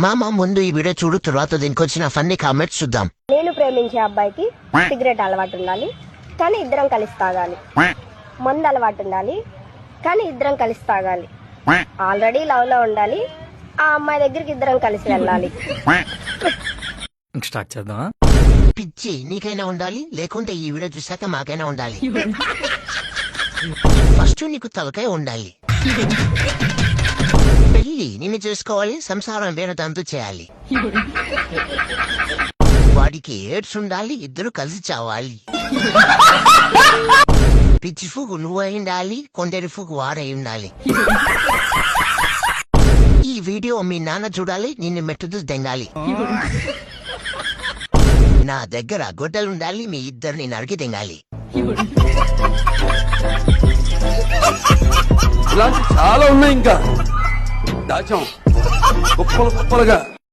మామ ముందు ఈ వీడియో చూడు, తర్వాత దీనికి వచ్చిన ఫన్నీ కామెంట్స్ చూద్దాం. నేను ప్రేమించే అబ్బాయికి సిగరెట్ అలవాటు ఉండాలి, కానీ ఇద్దరం కలిసి తాగాలి. మందు అలవాటు ఉండాలి, కానీ ఇద్దరం కలిసి తాగాలి. ఆల్రెడీ లవ్ లో ఉండాలి, ఆ అమ్మాయి దగ్గరికి ఇద్దరం కలిసి వెళ్ళాలి. స్టార్ట్ చేద్దాం. పిచ్చి నీకైనా ఉండాలి, లేకుంటే ఈ వీడియో చూసాక మాకైనా ఉండాలి. ఫస్ట్ నీకు తలకాయ ఉండాలి. పెళ్లి నిన్ను చేసుకోవాలి, సంసారం వేరే దాంతో చేయాలి. వాడికి ఎయిడ్స్ ఉండాలి, ఇద్దరు కలిసి చావాలి. పిచ్చి ఫుగు నువ్వు అయి ఉండాలి, కొందరి ఫుగు వాడై ఉండాలి. ఈ వీడియో మీ నాన్న చూడాలి, నిన్ను మెట్టుదు దెంగాలి. నా దగ్గర గొడ్డలుండాలి, మీ ఇద్దరిని నరికి దెంగాలి. ఇలాంటి చాలా ఉన్నాయి, ఇంకా దాచాం కుప్పలుగా.